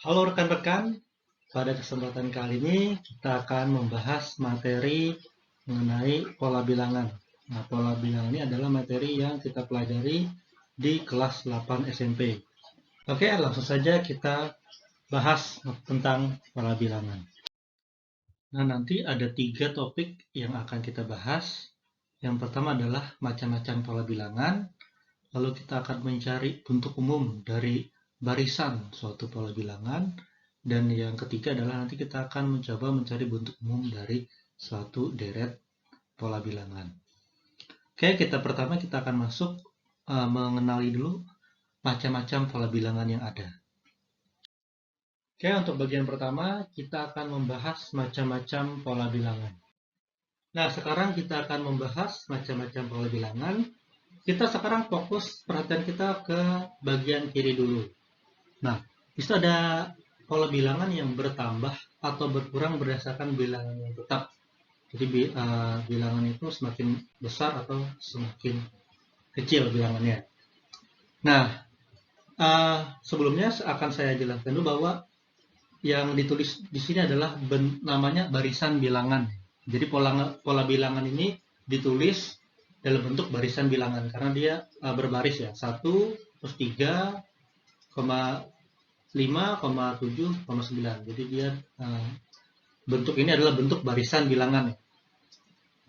Halo rekan-rekan, pada kesempatan kali ini kita akan membahas materi mengenai pola bilangan. Nah, pola bilangan ini adalah materi yang kita pelajari di kelas 8 SMP. Oke, langsung saja kita bahas tentang pola bilangan. Nah, nanti ada 3 topik yang akan kita bahas. Yang pertama adalah macam-macam pola bilangan, lalu kita akan mencari bentuk umum dari barisan suatu pola bilangan, dan yang ketiga adalah nanti kita akan mencoba mencari bentuk umum dari suatu deret pola bilangan. Oke, kita akan masuk mengenali dulu macam-macam pola bilangan yang ada. Oke, untuk bagian pertama kita akan membahas macam-macam pola bilangan. Nah, sekarang kita akan membahas macam-macam pola bilangan. Kita sekarang fokus perhatian kita ke bagian kiri dulu. Nah, itu ada pola bilangan yang bertambah atau berkurang berdasarkan bilangan yang tetap. Jadi bilangan itu semakin besar atau semakin kecil bilangannya. Nah, sebelumnya akan saya jelaskan dulu bahwa yang ditulis di sini adalah namanya barisan bilangan. Jadi pola bilangan ini ditulis dalam bentuk barisan bilangan karena dia berbaris ya, 1, terus 3, 5, 7, 9. Jadi dia bentuk ini adalah bentuk barisan bilangan.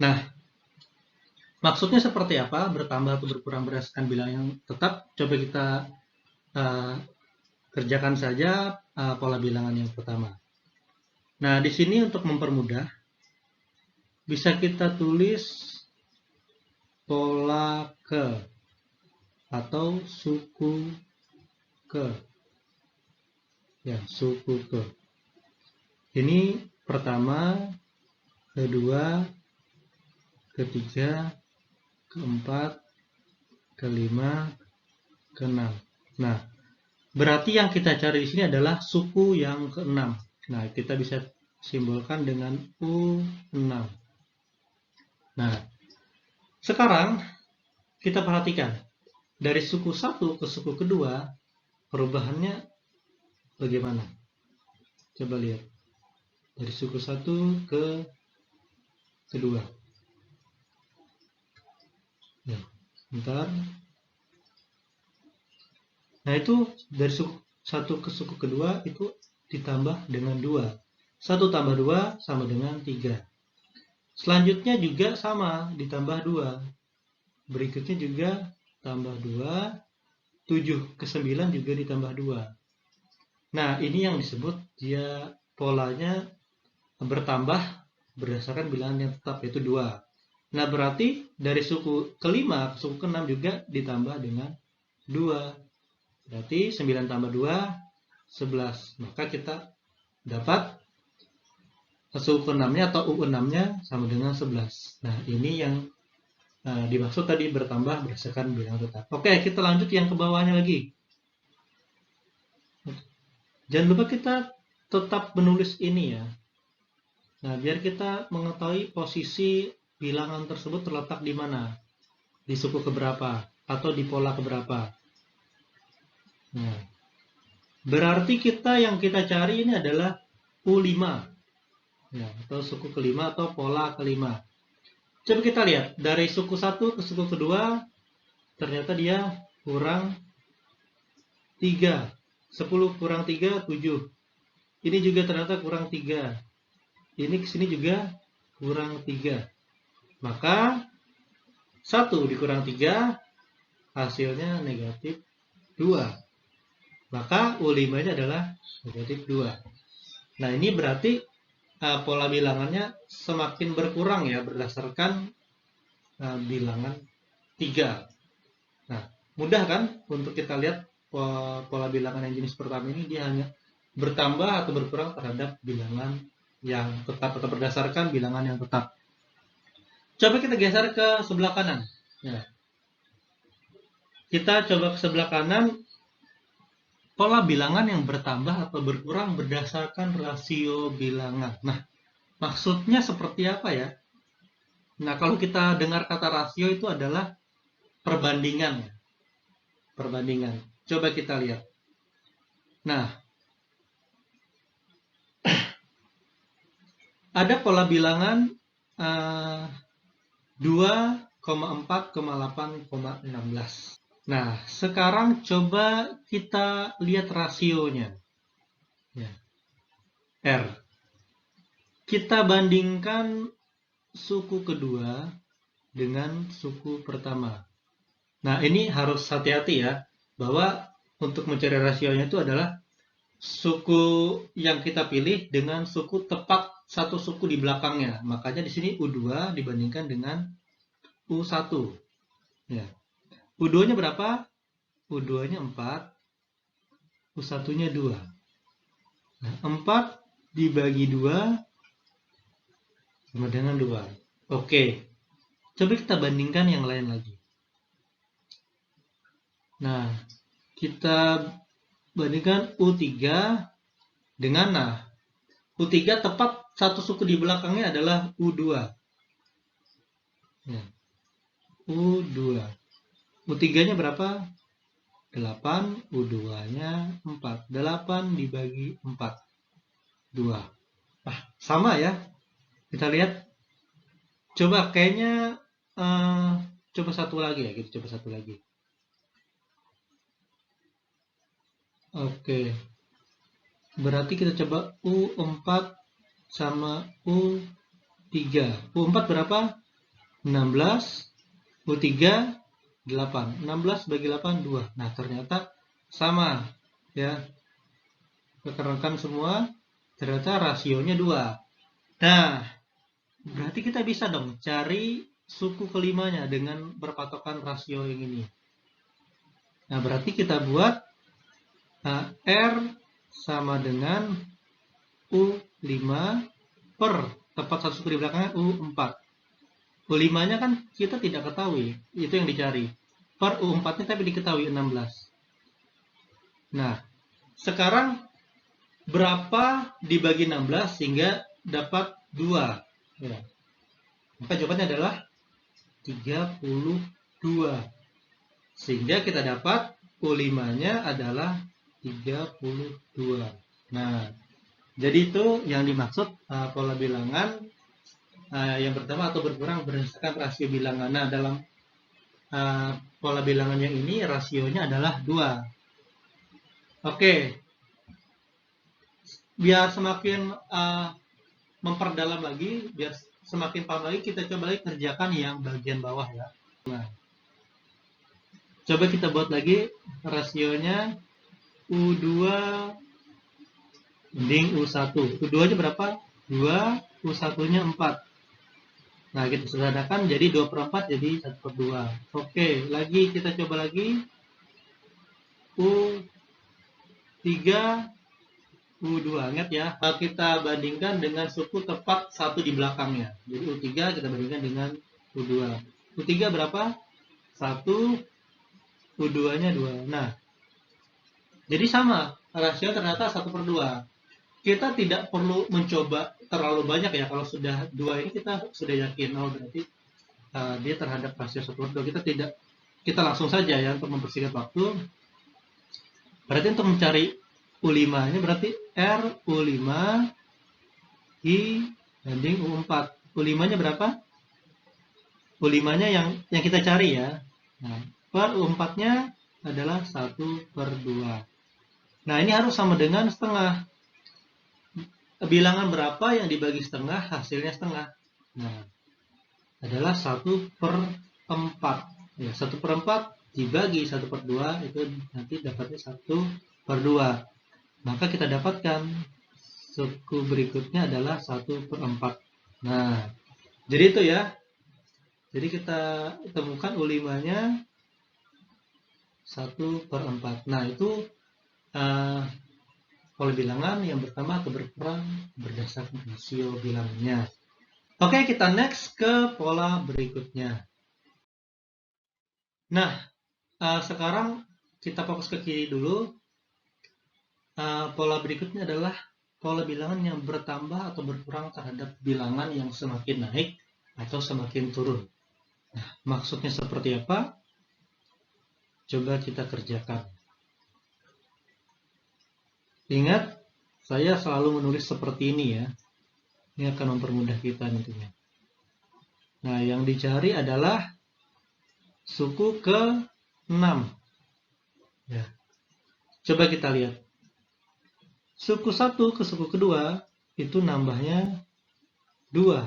Nah, maksudnya seperti apa? Bertambah atau berkurang berdasarkan bilangan yang tetap. Coba kita kerjakan saja pola bilangan yang pertama. Nah, di sini untuk mempermudah, bisa kita tulis pola ke atau suku ke. Ya, suku ke. Ini pertama, kedua, ketiga, keempat, kelima, keenam. Nah, berarti yang kita cari di sini adalah suku yang keenam. Nah, kita bisa simbolkan dengan U6. Nah, sekarang kita perhatikan. Dari suku 1 ke suku kedua, perubahannya bagaimana? Coba lihat. Dari suku 1 ke kedua. Ya, bentar. Nah, itu dari suku 1 ke suku kedua itu ditambah dengan 2. 1 tambah 2 sama dengan 3. Selanjutnya juga sama, ditambah 2. Berikutnya juga tambah 2. 7 ke 9 juga ditambah 2. Nah, ini yang disebut dia polanya bertambah berdasarkan bilangan yang tetap, yaitu 2. Nah, berarti dari suku kelima ke suku keenam juga ditambah dengan 2. Berarti 9 tambah 2, 11. Maka kita dapat suku keenamnya atau U6-nya sama dengan 11. Nah, ini yang dimaksud tadi bertambah berdasarkan bilangan tetap. Oke, kita lanjut yang ke bawahnya lagi. Jangan lupa kita tetap menulis ini ya. Nah, biar kita mengetahui posisi bilangan tersebut terletak di mana. Di suku keberapa atau di pola keberapa. Nah, berarti yang kita cari ini adalah U5. Ya, atau suku kelima atau pola kelima. Coba kita lihat, dari suku 1 ke suku kedua, ternyata dia kurang 3. 10 kurang 3, 7. Ini juga ternyata kurang 3. Ini kesini juga kurang 3. Maka 1 dikurang 3, hasilnya negatif 2. Maka U5-nya adalah negatif 2. Nah, ini berarti pola bilangannya semakin berkurang ya berdasarkan bilangan 3. Nah, mudah kan untuk kita lihat pola bilangan yang jenis pertama ini dia hanya bertambah atau berkurang terhadap bilangan yang tetap atau berdasarkan bilangan yang tetap. Coba kita geser ke sebelah kanan. Ya. Kita coba ke sebelah kanan, pola bilangan yang bertambah atau berkurang berdasarkan rasio bilangan. Nah, maksudnya seperti apa ya? Nah, kalau kita dengar kata rasio itu adalah perbandingan. Perbandingan. Coba kita lihat. Nah, Ada pola bilangan 2,4,8,16. Nah, sekarang coba kita lihat rasionya. Ya. R. Kita bandingkan suku kedua dengan suku pertama. Nah, ini harus hati-hati ya, bahwa untuk mencari rasionya itu adalah suku yang kita pilih dengan suku tepat satu suku di belakangnya. Makanya di sini U2 dibandingkan dengan U1. Ya. U2-nya berapa? U2-nya 4, U1-nya 2. Nah, 4 dibagi 2 sama dengan 2. Oke. Coba kita bandingkan yang lain lagi. Nah, kita bandingkan U3 dengan U3 tepat satu suku di belakangnya adalah U2. Ya. U2. U3-nya berapa? 8, U2-nya 4. 8 dibagi 4. 2. Sama ya. Kita lihat. Coba kayaknya coba satu lagi ya. Kita coba satu lagi. Oke. Berarti kita coba U4 sama U3. U4 berapa? 16. U3 8. 16 bagi 8 2. Nah, ternyata sama ya. Rekan-rekan semua, ternyata rasionya 2. Nah, berarti kita bisa dong cari suku kelimanya dengan berpatokan rasio yang ini. Nah, berarti kita buat R sama dengan U5 per tepat satu suku di belakangnya U4. U5-nya kan kita tidak ketahui, itu yang dicari. Per U4-nya tapi diketahui 16. Nah, sekarang berapa dibagi 16 sehingga dapat 2? Ya. Maka jawabannya adalah 32. Sehingga kita dapat U5-nya adalah 32. Nah, jadi itu yang dimaksud pola bilangan yang pertama atau berkurang berdasarkan rasio bilangan. Nah, dalam pola bilangan yang ini rasionya adalah 2. Oke. Biar semakin memperdalam lagi, biar semakin paham lagi, kita coba lagi kerjakan yang bagian bawah ya. Nah, coba kita buat lagi rasionya U2 banding U1. U2-nya berapa? 2, U1-nya 4. Nah, kita sederhanakan jadi 2/4 jadi 1/2. Oke, lagi kita coba lagi. U3, U2. Ingat ya, kita bandingkan dengan suku tepat satu di belakangnya. Jadi U3 kita bandingkan dengan U2. U3 berapa? 1, U2-nya 2. Nah, jadi sama. Rasio ternyata 1/2. Kita tidak perlu mencoba terlalu banyak ya. Kalau sudah 2 ini kita sudah yakin, oh berarti dia terhadap rasio 1/2. Kita langsung saja ya untuk mempersingkat waktu. Berarti untuk mencari U5-nya berarti R U5 I banding U4. U5-nya berapa? U5-nya yang kita cari ya. Nah, per U4-nya adalah 1/2. Nah, ini harus sama dengan setengah. Bilangan berapa yang dibagi setengah, hasilnya setengah. Nah, adalah 1/4. Ya, 1/4 dibagi 1/2 itu nanti dapatnya 1/2. Maka kita dapatkan suku berikutnya adalah 1/4. Nah, jadi itu ya. Jadi kita temukan U5-nya 1/4. Nah, itu pola bilangan yang pertama atau berkurang berdasarkan rasio bilangannya. Oke, kita next ke pola berikutnya. Nah, sekarang kita fokus ke kiri dulu. Pola berikutnya adalah pola bilangan yang bertambah atau berkurang terhadap bilangan yang semakin naik atau semakin turun. Nah, maksudnya seperti apa? Coba kita kerjakan. Ingat, saya selalu menulis seperti ini ya. Ini akan mempermudah kita nantinya. Nah, yang dicari adalah suku ke-6. Ya. Coba kita lihat. Suku 1 ke suku kedua itu nambahnya 2.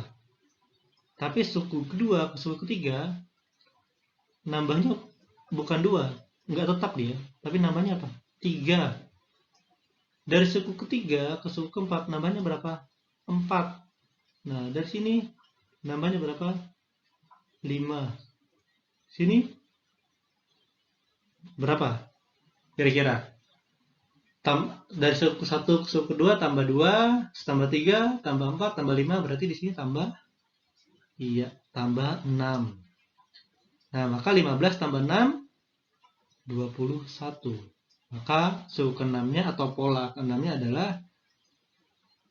Tapi suku kedua ke suku ketiga nambahnya bukan 2. Nggak tetap dia. Tapi nambahnya apa? 3. Dari suku ketiga ke suku keempat nambahnya berapa? 4. Nah, dari sini nambahnya berapa? 5. Sini berapa? Kira-kira? Dari suku 1 ke suku 2 tambah 2, tambah 3, tambah 4, tambah 5, berarti di sini tambah tambah 6. Nah, maka 15 tambah 6 21. Maka suku ke-6-nya atau pola ke-6-nya adalah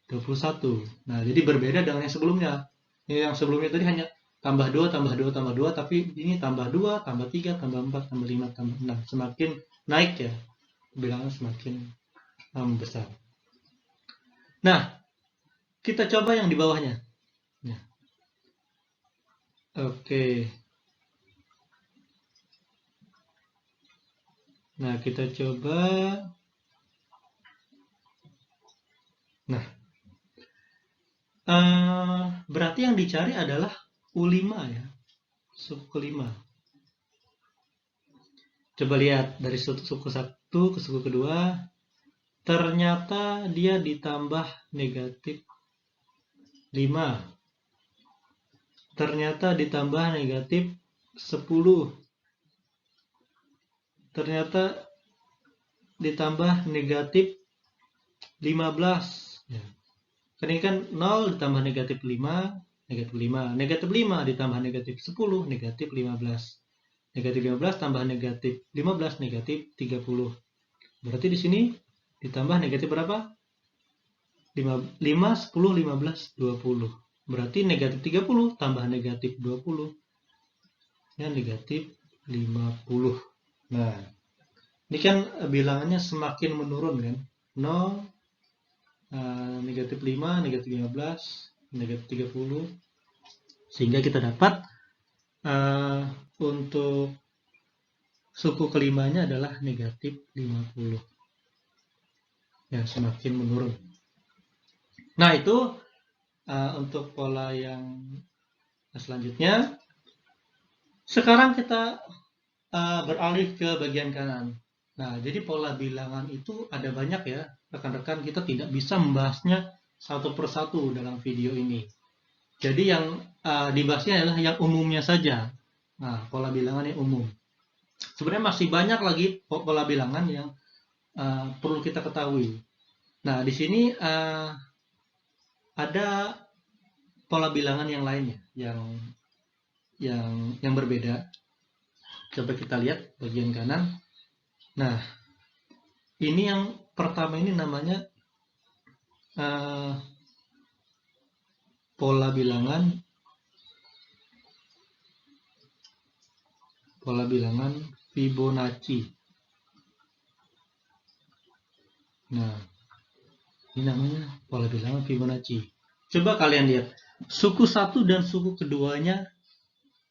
21. Nah, jadi berbeda dengan yang sebelumnya. Yang sebelumnya tadi hanya tambah 2, tambah 2, tambah 2, tapi ini tambah 2, tambah 3, tambah 4, tambah 5, tambah 6. Semakin naik ya, bilangan semakin besar. Nah, kita coba yang di bawahnya. Nah, oke. Nah, kita coba. Nah, berarti yang dicari adalah U5 ya, suku kelima. Coba lihat dari suku 1 ke suku kedua, ternyata dia ditambah negatif 5. Ternyata ditambah negatif 10. Ternyata ditambah negatif 15. Ya. Ini kan 0 ditambah negatif 5, negatif 5. Negatif 5 ditambah negatif 10, negatif 15. Negatif 15 tambah negatif 15, negatif 30. Berarti di sini ditambah negatif berapa? 5, 10, 15, 20. Berarti negatif 30 tambah negatif 20. Ya, negatif 50. Nah, ini kan bilangannya semakin menurun kan? 0, negatif 5, negatif 15, negatif 30. Sehingga kita dapat untuk suku kelimanya adalah negatif 50. Ya, semakin menurun. Nah, itu untuk pola yang selanjutnya. Sekarang kita beralih ke bagian kanan. Nah, jadi pola bilangan itu ada banyak ya, rekan-rekan. Kita tidak bisa membahasnya satu persatu dalam video ini. Jadi yang dibahasnya adalah yang umumnya saja. Nah, pola bilangan yang umum. Sebenarnya masih banyak lagi pola bilangan yang perlu kita ketahui. Nah, di sini ada pola bilangan yang lainnya, yang berbeda. Coba kita lihat bagian kanan. Nah, ini yang pertama ini namanya pola bilangan Fibonacci. Nah, ini namanya pola bilangan Fibonacci. Coba kalian lihat, suku 1 dan suku keduanya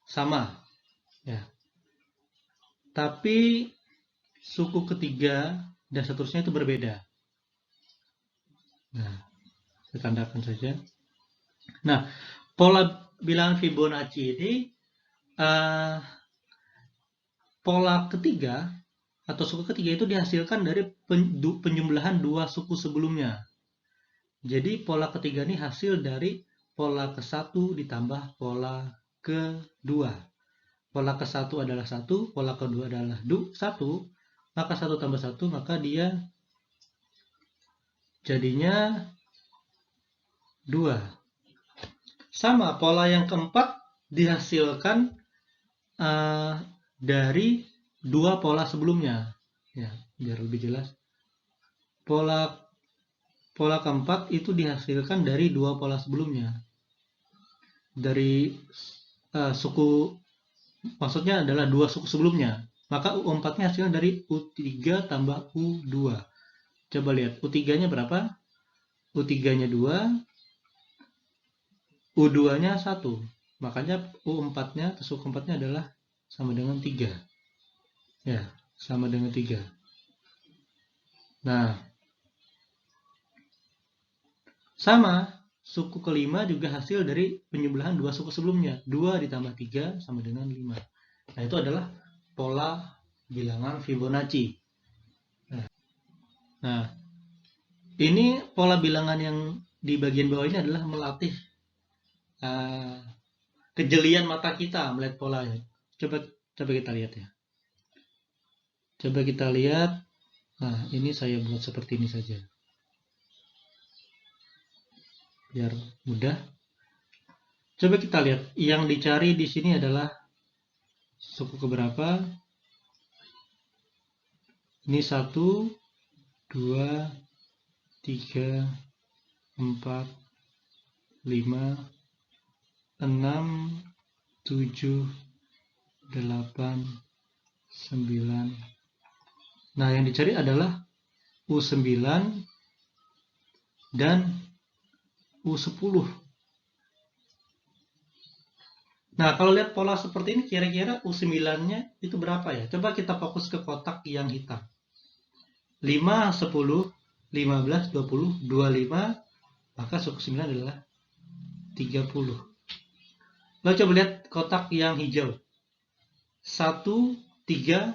sama, ya. Tapi suku ketiga dan seterusnya itu berbeda. Nah, saya tandakan saja. Nah, pola bilangan Fibonacci ini pola ketiga atau suku ketiga itu dihasilkan dari penjumlahan dua suku sebelumnya. Jadi pola ketiga ini hasil dari pola ke-1 ditambah pola ke-2. Pola ke-1 adalah 1, pola ke-2 adalah 1, maka 1 tambah 1, maka dia jadinya 2. Sama, pola yang keempat dihasilkan dari dua pola sebelumnya. Ya, biar lebih jelas. Pola keempat itu dihasilkan dari dua pola sebelumnya. Dari suku, maksudnya adalah dua suku sebelumnya. Maka U4-nya hasilnya dari U3 tambah U2. Coba lihat, U3-nya berapa? U3-nya 2, U2-nya 1. Makanya U4-nya atau suku 4-nya adalah sama dengan 3. Ya, sama dengan 3. Nah, sama, suku kelima juga hasil dari penjumlahan dua suku sebelumnya. 2 ditambah 3 sama dengan 5. Nah, itu adalah pola bilangan Fibonacci. Nah, ini pola bilangan yang di bagian bawah ini adalah melatih kejelian mata kita melihat polanya. Coba kita lihat ya. Coba kita lihat. Nah, ini saya buat seperti ini saja. Biar mudah. Coba kita lihat. Yang dicari di sini adalah suku keberapa? Ini 1, 2, 3, 4, 5, 6, 7, 8, 9. Nah, yang dicari adalah U9 dan U10. Nah, kalau lihat pola seperti ini, kira-kira U9-nya itu berapa ya? Coba kita fokus ke kotak yang hitam. 5, 10, 15, 20, 25, maka suku 9 adalah 30. Lalu coba lihat kotak yang hijau. 1, 3,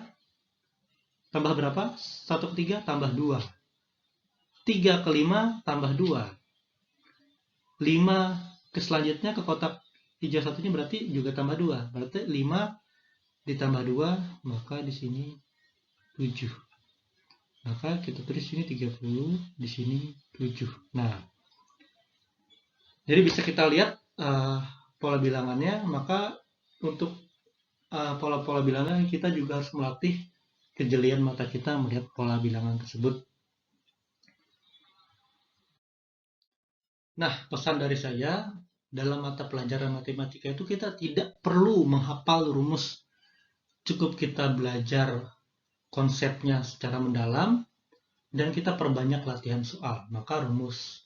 tambah berapa? 1 ke 3 tambah 2. 3 ke 5 tambah 2. 5 ke selanjutnya ke kotak hijau satunya berarti juga tambah 2. Berarti 5 ditambah 2, maka di sini 7. Maka kita tulis sini 30, di sini 7. Nah, jadi bisa kita lihat pola bilangannya. Maka untuk pola-pola bilangan kita juga harus melatih kejelian mata kita melihat pola bilangan tersebut. Nah, pesan dari saya, dalam mata pelajaran matematika itu kita tidak perlu menghafal rumus. Cukup kita belajar konsepnya secara mendalam dan kita perbanyak latihan soal, maka rumus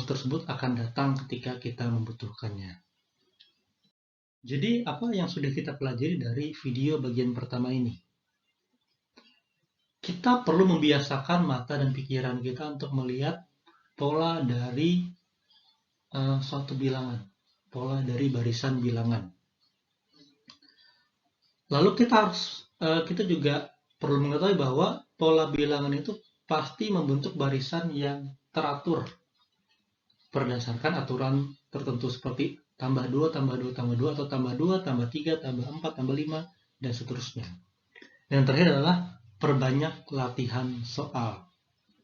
tersebut akan datang ketika kita membutuhkannya. Jadi apa yang sudah kita pelajari dari video bagian pertama ini? Kita perlu membiasakan mata dan pikiran kita untuk melihat pola dari suatu bilangan, pola dari barisan bilangan. Lalu kita juga perlu mengetahui bahwa pola bilangan itu pasti membentuk barisan yang teratur berdasarkan aturan tertentu seperti tambah 2, tambah 2, tambah 2, atau tambah 2, tambah 3, tambah 4, tambah 5, dan seterusnya. Dan yang terakhir adalah perbanyak latihan soal.